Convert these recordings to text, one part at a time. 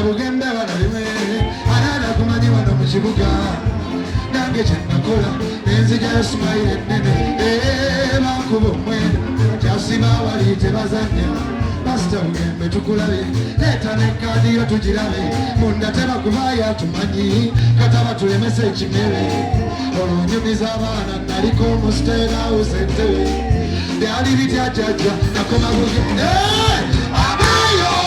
Bugembe anada kumanya wano mu kibuga nange kyenakola nenzija smile nene bakuba omwenda kyasiba wali tebazanya Pasita Bugembe tukulabe leeta nekkaadi yo tugirabe munda tebakubaayo tumanyi kataba tulemesa ekimere olwonyumiza abaana naliko omusteera awuzettebe byali bitya jjajja nakoma Bugembe abayo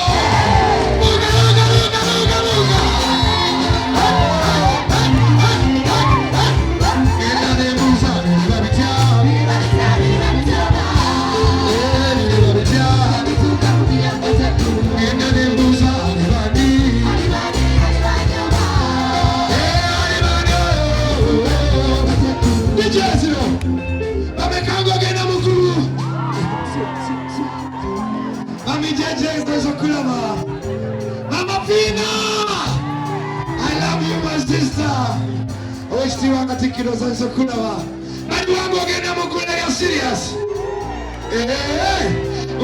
Kilo za Sokulawa bali wangu ogenda mukunda ya serious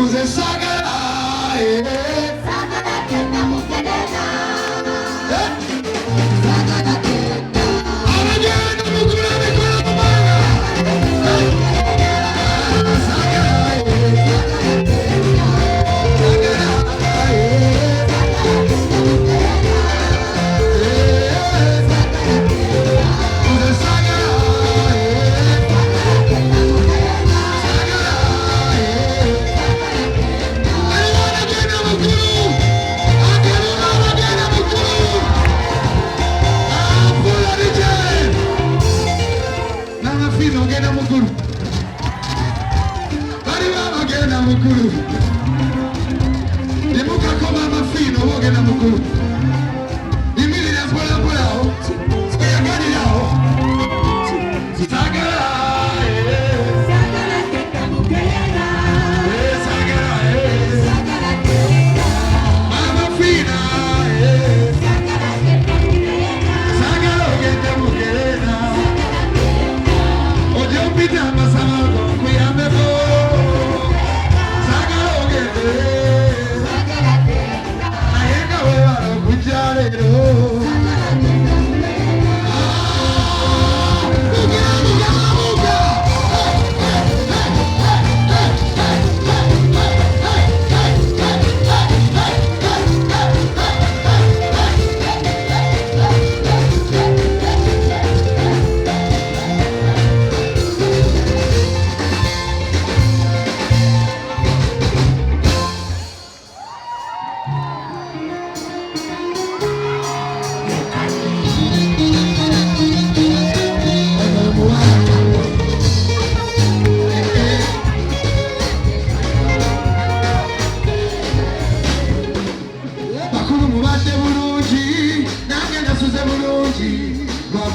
uze sagala sagala kenda mukunda sagala kenda abagenda mukunda mikono mabanga Sagala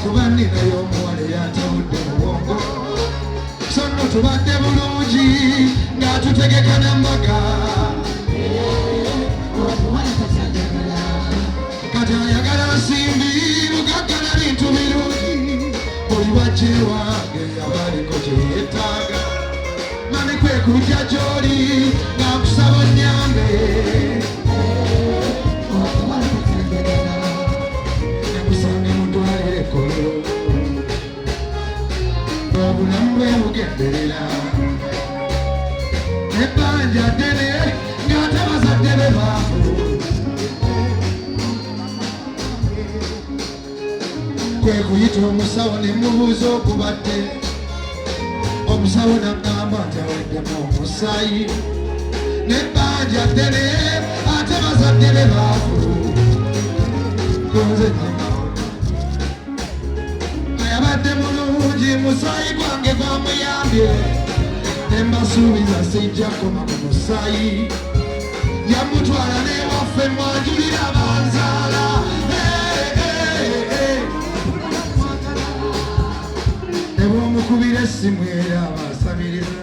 kuba ninayo omuwala yatawudde muwongo so nno tubadde bulungi nga tutegeka n'embaga kati ayagala nsimbi lugaggala bintu birungi buli wajje wange abaliko kye yeetaaga mami kwe kujja gy'oli nga nkusaba onnyambe nemusange mutwalire ekkolero obulamu bwe bugenderera ebbanja ddene ng'ate bazadde be baafu kwe kuyita omusawo ne mubuuza okubadde omusawo n'agamba nti aweddemu omusaayi n'ebbanja ddene ate bazadde be baafu gonze ayabadde mulungi musaayi gwange gwamuyambye nembasuubiza sijja koma ku musaayi yamutwala n'ewaffe mwanjulira banzaala ne bw'omukubira essimu era abasabiriza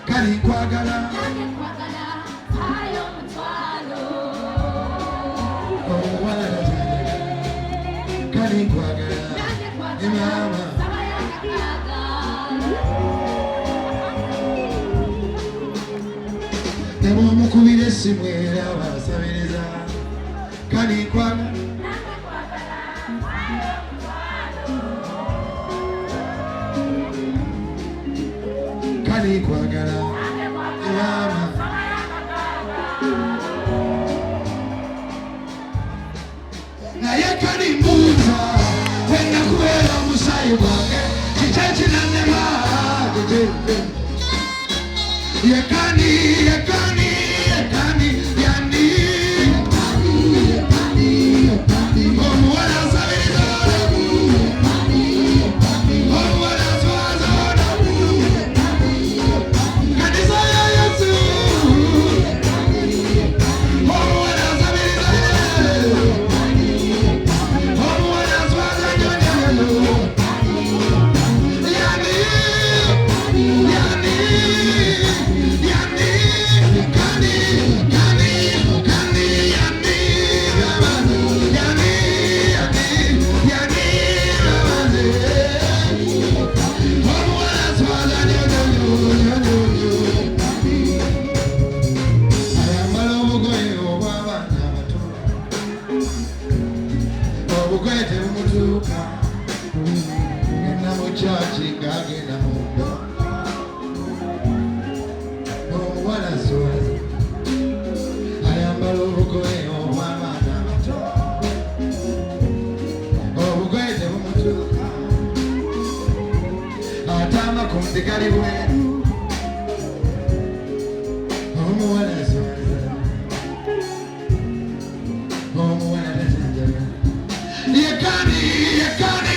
kali nkwagala kali nkwagala emama ne bw'omukubira essimu era abasabiriza kali nkwagala kali nkwagala emama naye kali mbuuza wennakubeera omusaayi gwange kiki ekinannema yekani yekani yekani yani omuwala asabiriza omuwala aswaza kanisa ya Yesu omuwala asabiriza omuwala aswaza nyonyalo yani yani obugoye tebumutuuka genda mu kyaki ng'agenda munda omuwala aswaza ayambala obugoye obw'abaana abato obugoye tebumutuuka ate amakundi gali bweru omuwala aswaza omuwala tajanjagala yekani yekani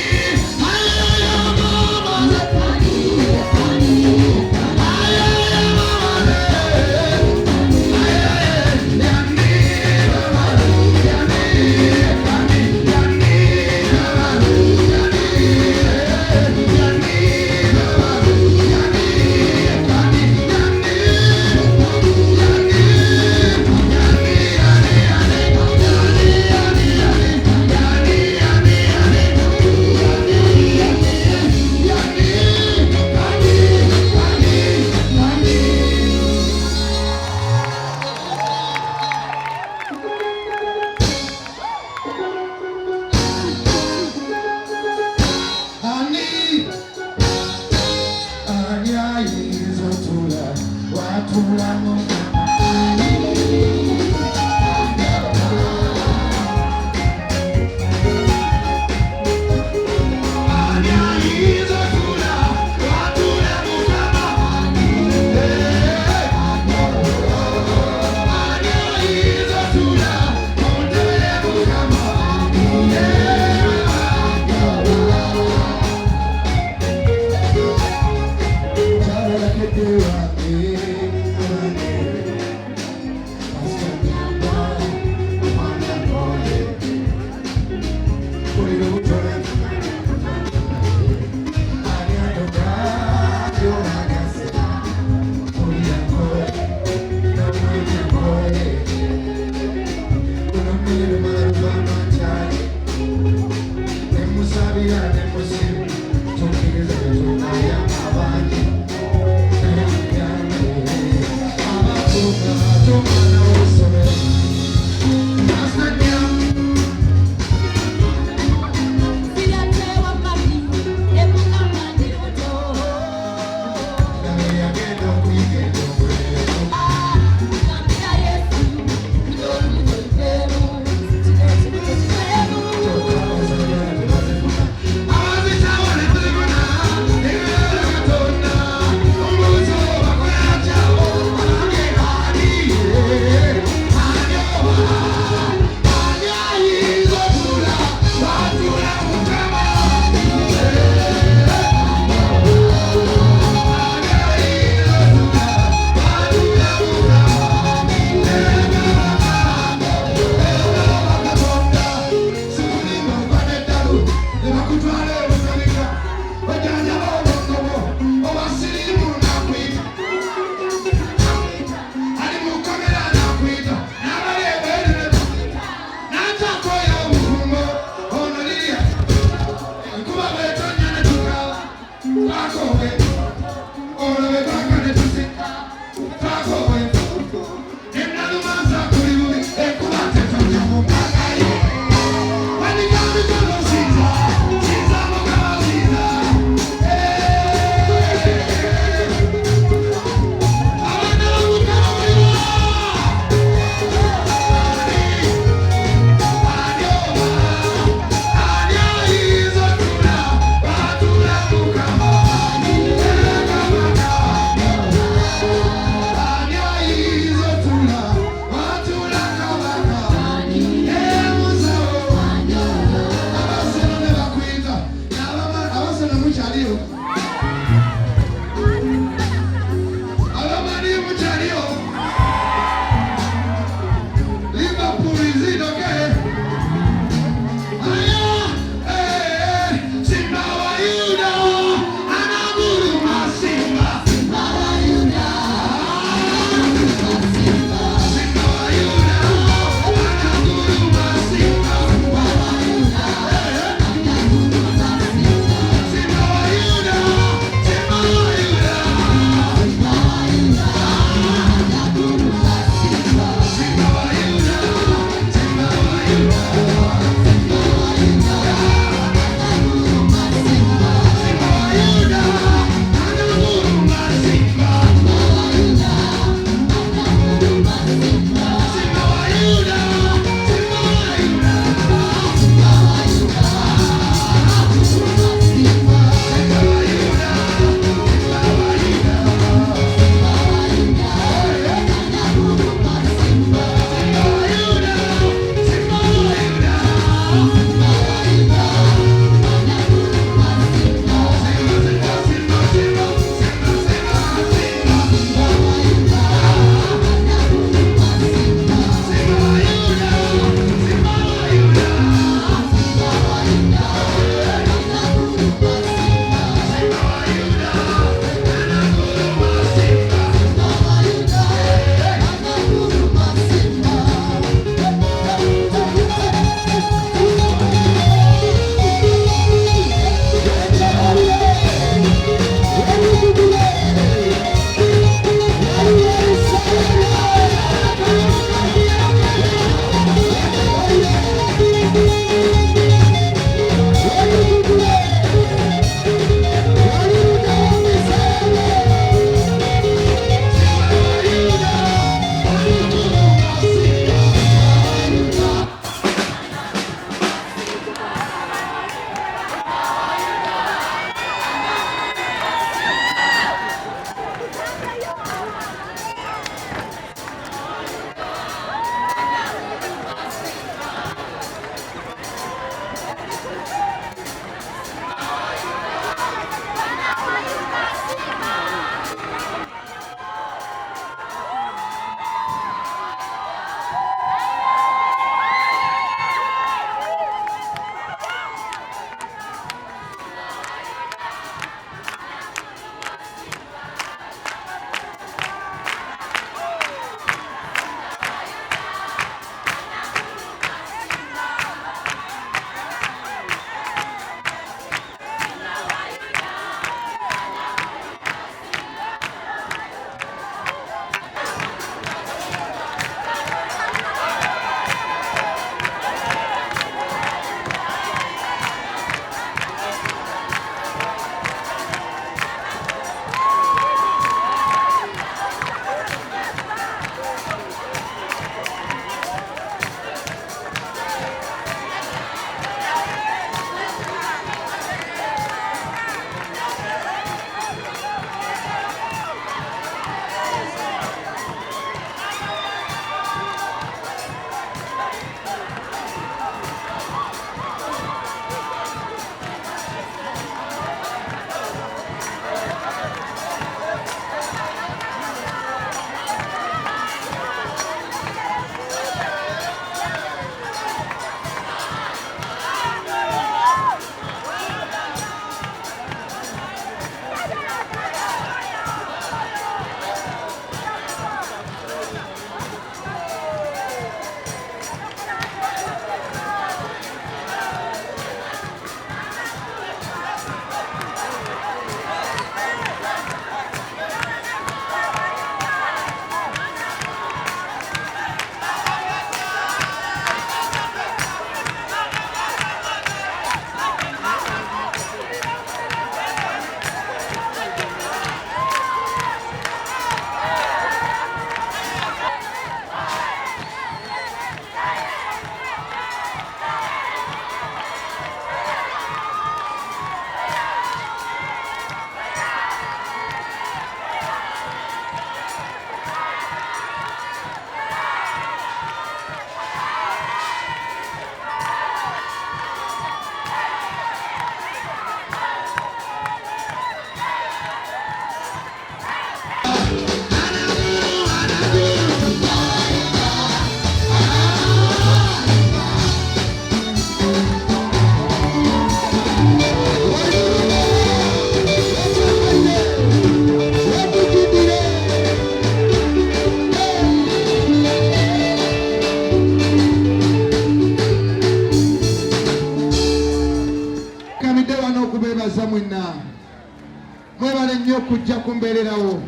kujja kumbeererawo.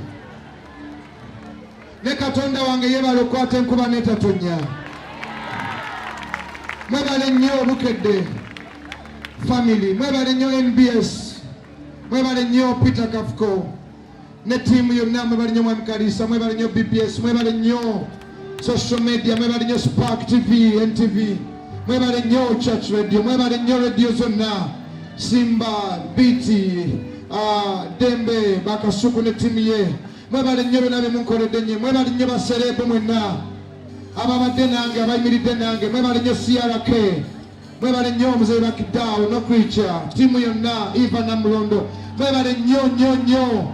Ne Katonda wange yeebala okukwata enkuba n'etatonya. Mwebale nnyo Bukedde family, mwebale nnyo NBS, mwebale nnyo Peter Kafuko ne tiimu yonna, mwebale nnyo Mwami Kalisa, mwebale nnyo BBS, mwebale nnyo social media, mwebale nnyo Spark TV, NTV, mwebale nnyo Church Radio, mwebale nnyo radio zonna, Simba, BT, Dembe, Bakasuku ne tiimu ye, mwebale nnyo bonna bemunkoledde nnyo, mwebale nnyo baserebu mwenna ababadde nange, abayimiridde nange, mwebale nnyo CRK, mwebale nnyo Mzee Bakidaawo no Creature, tiimu yonna, Eva Namulondo, mwebale nnyo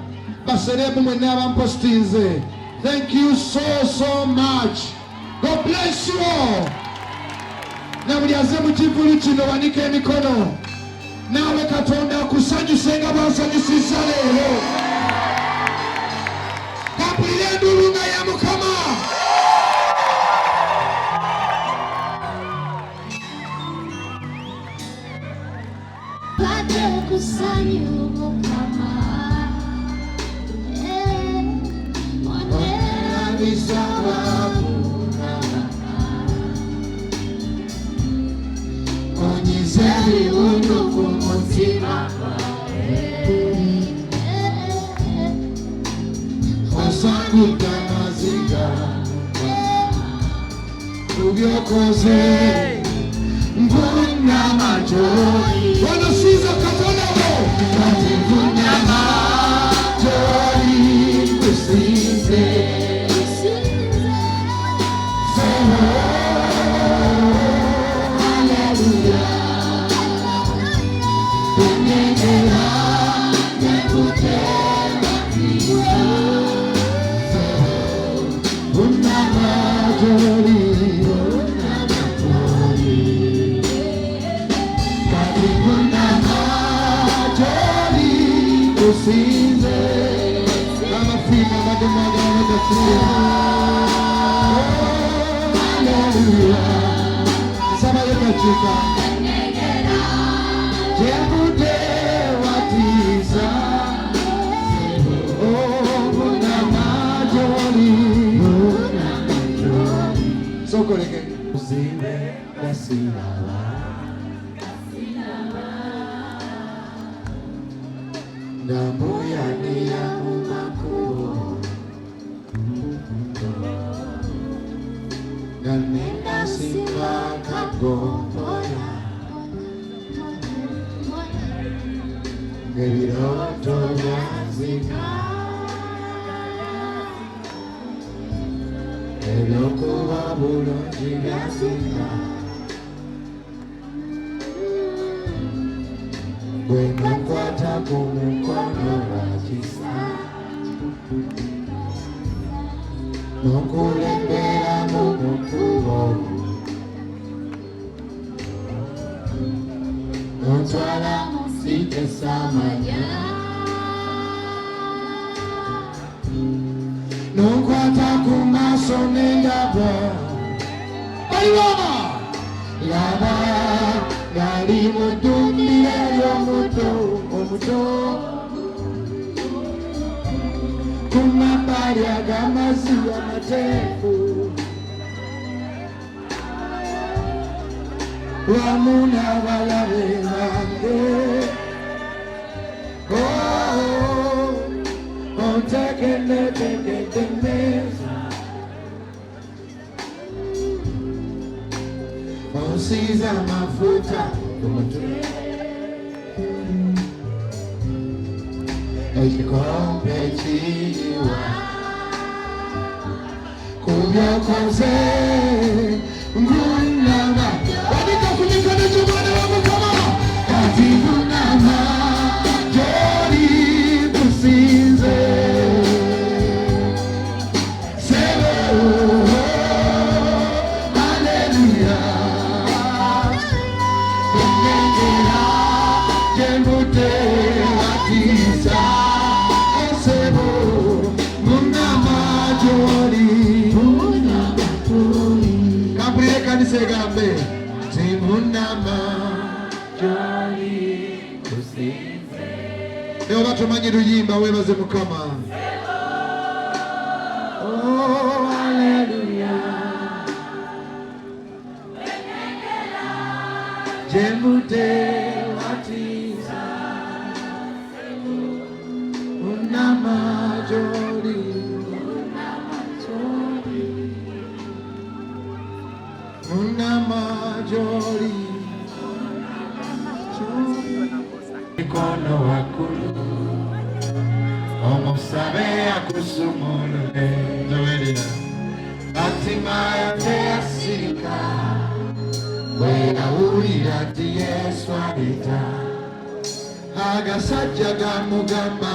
baserebu mwenna abampostinze. Thank you so much. God bless you all. Na buli aze mu kivulu kino wanike emikono. Naawe Katonda akusanyuse nga bw'asanyusizza leero. Kampulira enduulu nga ya Mukama. Padre kusanyu Mukama. Onyizeri undu kumutima osanguka maziga kubyokoze mbona majori wanasiza Katonda wo mbona majori kusize Leo batumanyi luyimba webaze Mukama. Oh, hallelujah. Jemute watiza unamajoli unamajoli mikono wakulu omusabe akusumulule Joelina Hatimaye asirika weyawulira ti Yesu alita agasajja gamugamba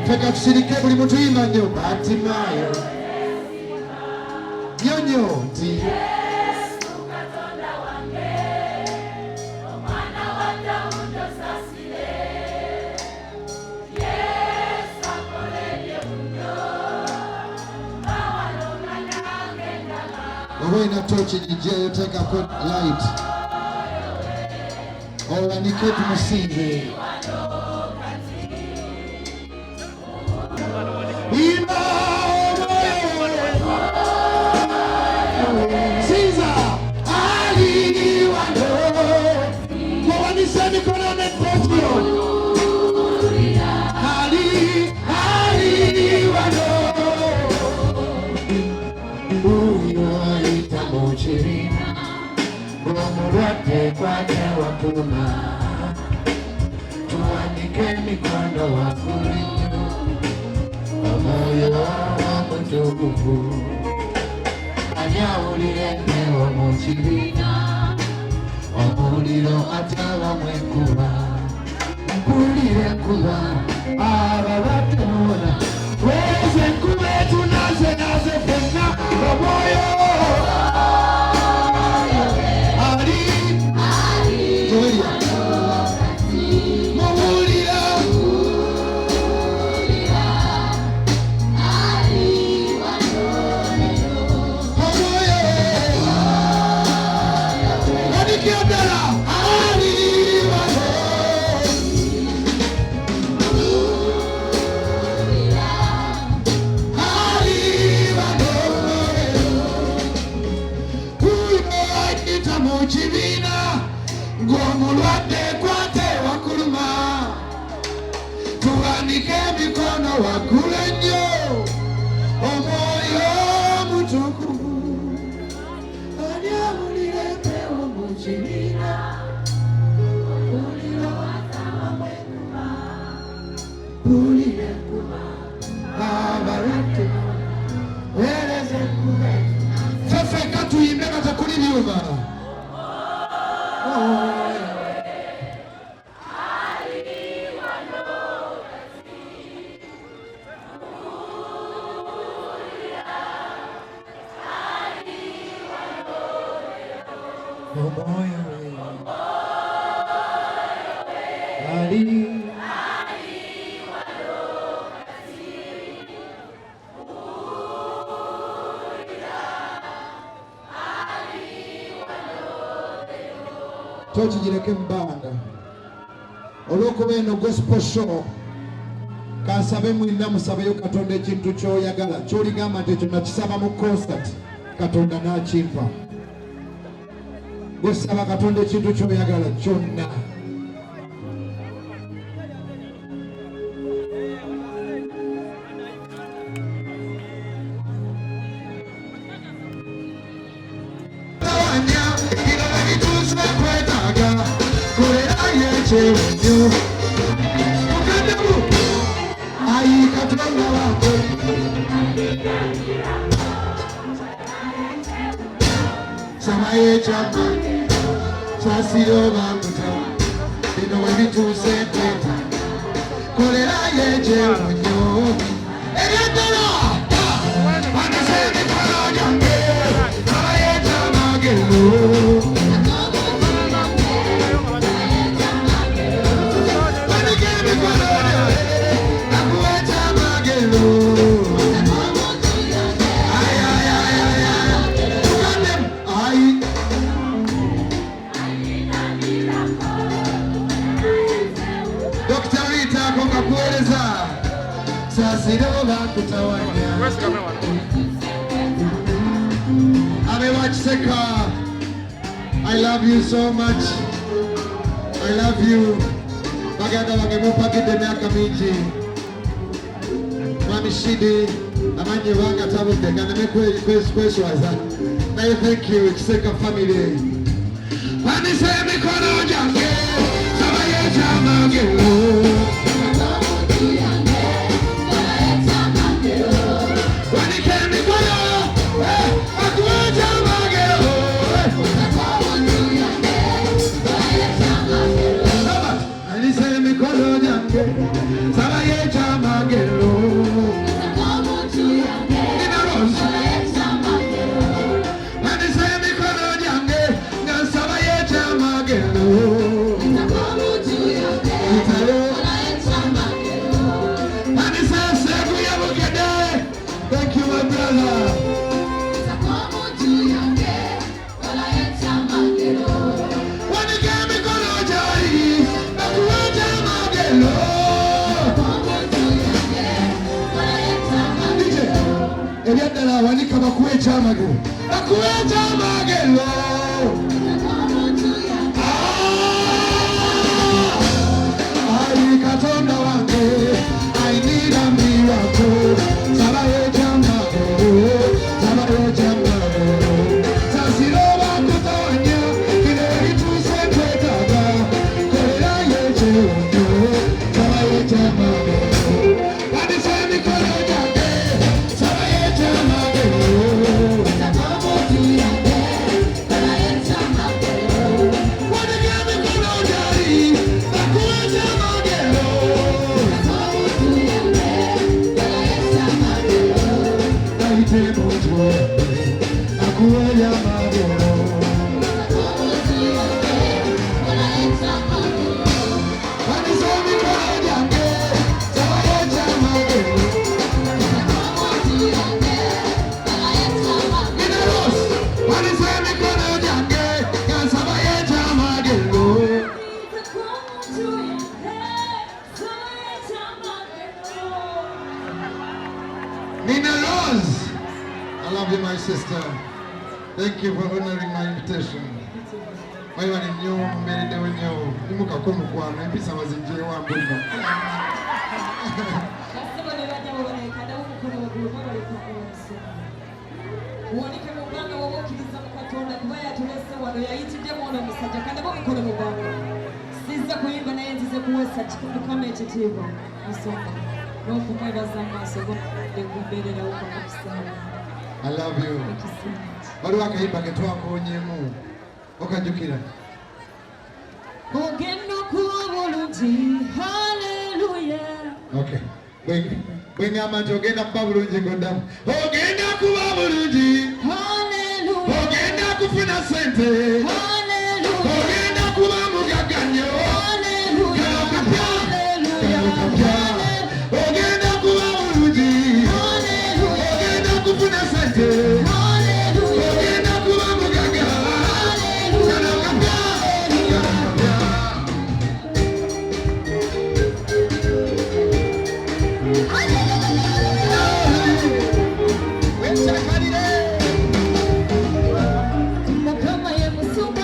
feka tusirike buli muntu yimba nnyo Hatimaye nyonyo nti Yesu Katonda wange omwana wa Dawudi osasire Yesu akoledde muno bawalonga nange ndaba oba olina tochi gijeyo tekako light olanike tumusinze tuwanike mikono wakulinyo omoyo wamutukufu anyawulire nnewo mu kibiina omuliro ataba mwekuba mpulire kuba ababatemona weze enkuba etunaze naze fenna omwoyo tochi jireke mbanda olwokuba eno gospel show kansabe mwinna musabeyo Katonda ekintu kyoyagala kyoligamba nti ekyo nakisaba mu concert Katonda n'akimpa gosaba Katonda ekintu kyoyagala kyonna Samaye chama Chasiro bamuta Bino webituuse teta Kolera yeje munyo Eyatala Anasemi kala jange Samaye chama gelu Wanigemi kolore Nakuwe chama gelu Siroba kutawanya. Amewach Seka, I love you so much. I love you. Bagada wangemupa kide miaka mingi. Mami Shidi, amanye wanga tabu teka na mekwe waza. Now thank you, Seka family. Mami se mikono jange, sabaye chama gelo. Thank you, my brother. Wanika bakuecha magelo. Bakuecha magelo. Ai Katonda wange, I need a miracle. Sabaye magelo. Sabaye magelo. Sasiroba kutawanya, kile itu sepetaga. Korea yeche unyo. Sabaye magelo. Wadi semi kono jange. Sabaye magelo. I love you, my sister. Thank you for honoring my invitation. Why you are new, married when you muka komu kwa mpisa mazinjiri wa mbunga. Uwanike mubanga wawokiriza mu Katonda kuba yatulese wano yayitidde mwana omusajja kandi bamukole mubanga. Sizza kuyimba naye nzize kuwesa Mukama ekitiibwa Ensonga. N'okumwebaza amaaso g'okubeererawo kwa kusaala. I love you. Waliwo akayimba ke twakonyemu okajjukira. Ogenda kuba bulungi, hallelujah. Okay. Bwengamba nti ogenda kuba bulungi goddamu. Ogenda kuba bulungi, hallelujah. Ogenda kufuna sente, hallelujah. Ogenda kuba mugagga nnyo, hallelujah. Hallelujah. Ogenda kuba bulungi, hallelujah. Ogenda kufuna sente, hallelujah. Ogenda kuba mugagga, hallelujah. Mukama ye musumba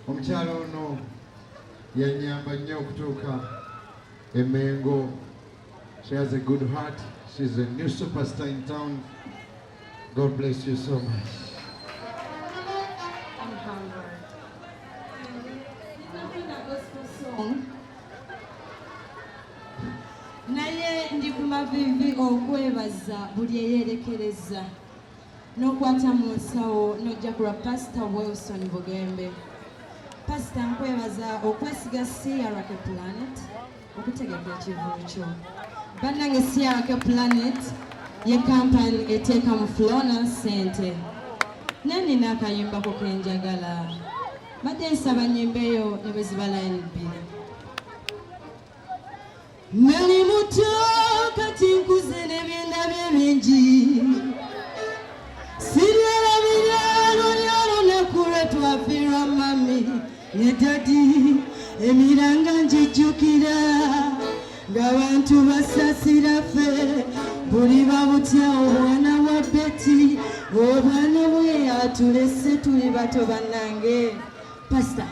Omukyala ono yanyamba nnyo okutuuka Mengo. She has a good heart. She's a new superstar in town. God bless you so much. I'm humble. Ninapenda gospel song. Naye ndi ku mavivi okwebaza buli eyerekereza n'okwata mu nsawo n'ojja kulwa Pastor Wilson Bugembe. Pastor nkwebaza okwesiga CRK Planet okutegeka ekivulo kyo. Bannange CRK Planet ye kampani eteeka mu Flona ssente. Nennina akayimba ko kenjagala. Badde nsaba nnyimba eyo ne bwe ziba line bbiri. Nali muto kati nkuze n'ebyenda bye bingi. Sirerabira olunaku lwe twafiirwa mami ne dadi. Emiranga njijjukira ng'abantu basasira ffe. Buli babutya obwana bwa Betty, obwana bwe atulese tuli bato bannange. Pastor,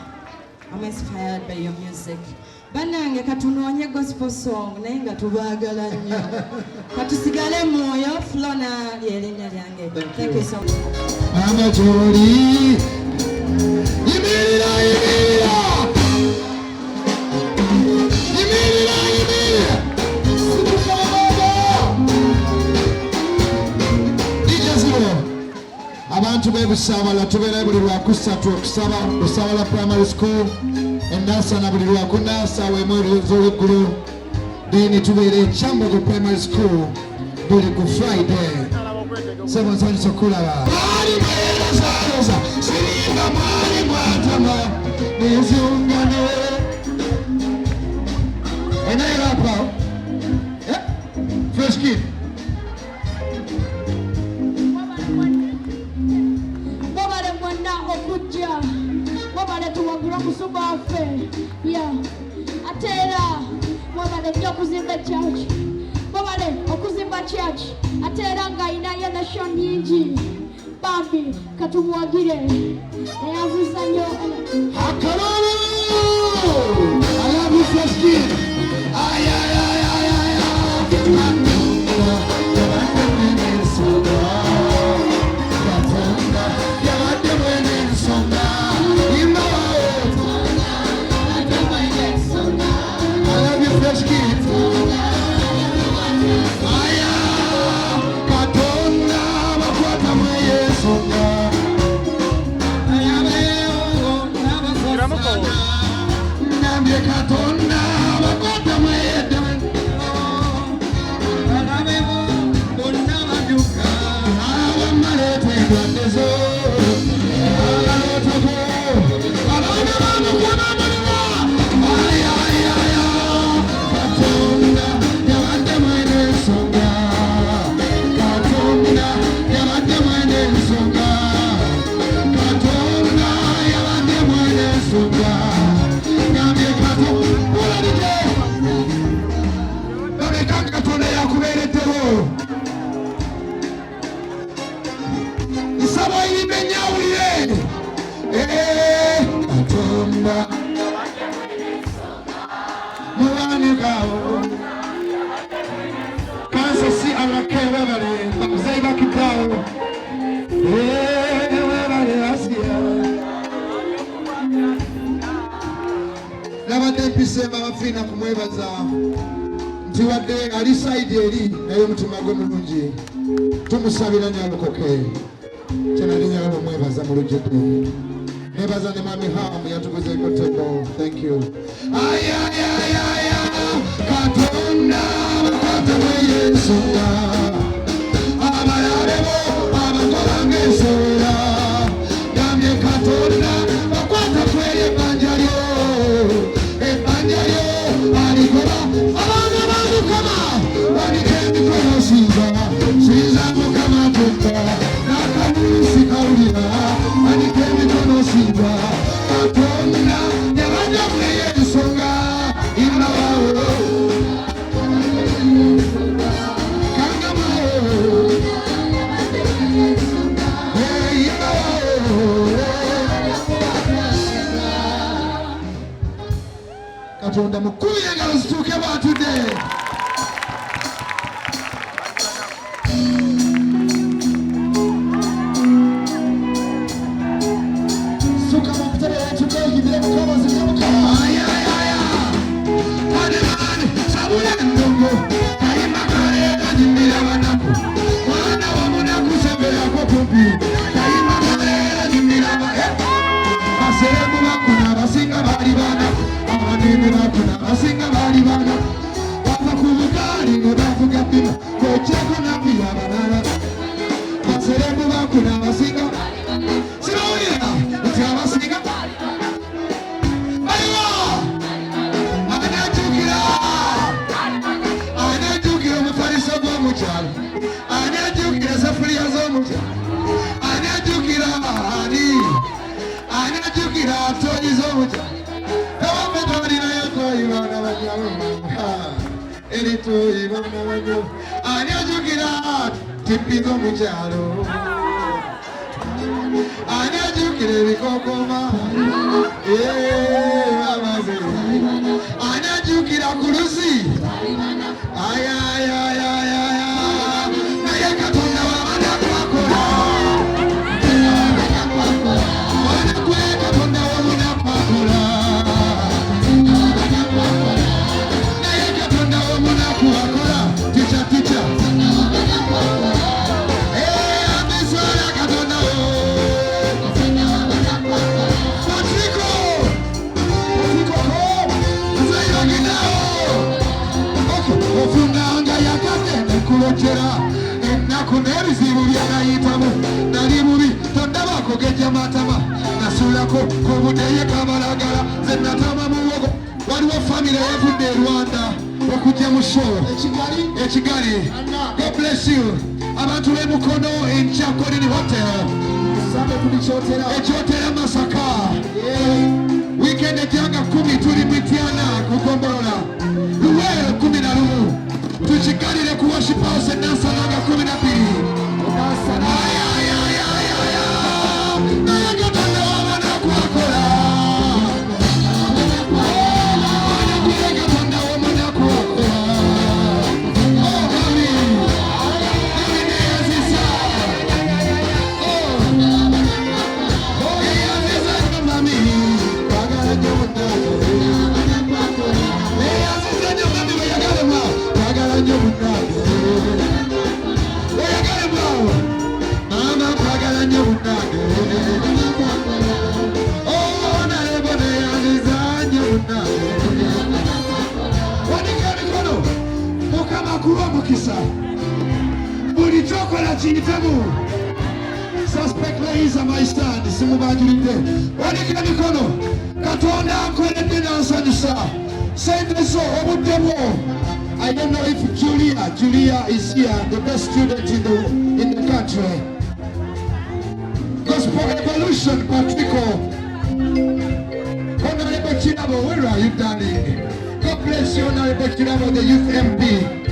I'm inspired by your music. Bannange katunoonye gospel song naye nga tubaagala nnyo. Katusigale mwoyo. Flona ly'erinnya lyange. Thank you so much. Amajoli yimirira yimirira yimirira yimirira ijaziro abantu b'ebusaabala tubeera buli lwakusatu okusaba Busaabala Primary School Endasa buli lwakunaasa weemu olw'eggulu diini tubeera Kyambogo Primary School buli ku Friday. Sebo nsanyusa okulaba bali beerezaaleza siringa mwali mwatama nezungane enayerapa Fresh Kid Bobale mwenda okujja bobale tuwagula kusumba waffe ate era bobale nnyo okuzimba church bobale okuzimba church ate era ng'ayinayo nation nyingi bambi katumuwagire eyazisa nnyo Akalolo! I love you, fresh kid. Ay, ay, ay, ay, ay, ay. Katonda, yabadde Mw'eno Ensonga. Katonda, yabadde Mw'eno Ensonga. Imba wawe. I love you, fresh kid. Aya, Katonda, bakwata Mw'eno Ensonga. Nambye Katonda bakwata Mw'eno abamalete endwaddezo abalootako abaana bamukwana mulima ayayaya Katonda yabadde Mw'eno Ensonga. Katonda yabadde Mw'eno Ensonga. Katonda yabadde Mw'eno Ensonga. Katonda yakubeereddewo nsaba oyimba ennyawulire Katonda mubaanikawo kansa si alake webale bakuzayi bakitawo webale asiya nabadde mpisemba bafiina kumwebaza nti wadde ali sayidi eri naye omutima gwe mulungi tumusabira nyalokoke kyenali nyagala omwebaza mu lujjudde nebaza ne mami hamu yatuguzeeko tebo. Thank you. Ayayayaya Katonda bakwata Mw'eno Ensonga abalalebo abakola ng'ensowera gambye Katonda bakwata kweri ebbanja lyo alikola abaana ba Mukama banika emikono sinza Mukama tukka n'akabuusi kawulira banika emikono sinza Katonda yabadde Mw'eno Ensonga. Imba wawo kangamawo imba wawo Katonda mukulu engalo zituuke bw'atudde. Suka mu ntebe yatudde oyimire Mukama zirya Mukama. Ayayaya Ademani sabula endongo kayimba kaleera nyimbira banaku mwana wa munaku semberako kumpi kayimba kaleera nyimbira baseremu bakuna abasinga baali banaku abanene bakuna abasinga baali banaku bava ku bugaali ne bavuga bima kokyeko nabbiya abalala baseremu bakuna abasinga sibawulira nti abasinga ayiwa anajjukira omufaliso gw'omukyalo anajjukira esafuriya z'omukyalo anajjukira anajjukira atoyi z'omukyalo ewaffe twalinayo toyi baana banyalo eri toyi baana banyalo anajjukira tippi z'omukyalo anajjukira ebikokoma amaze anajjukira ku luzi ayayayaya naye Katonda wabadde akwakola wanakwe Katonda wabadde akwakola naye Katonda wabadde akwakola tica amiswala Katonda ofunanga yakagenda kulokera ennaku n'ebizibu byanayitamu nali bubi tondabako gejja matama nasulako ku budeye kabalagala ze natama muwogo waliwo famire yavudde e Rwanda okujja mu show ekigali. God bless you. Abantu b'e Mukono enkya Colin Hotel ekyotera Masaka weekend ejjanga 10 tuli Mityana kugombolola Luwero 11 tukigalire ku worship house enansalaga 12 ayayayaya akuwa mukisa buli kyokola kiyitemu suspect ladies are my stand simubanjulidde wanikira mikono Katonda ankoledde n'ansanyusa sente zo obudde bwo. I don't know if Julia is here, the best student in the country. Gospel Evolution, Patrico. Honorable Chinabo, where are you, darling? God bless you, Honorable Chinabo, the youth MP.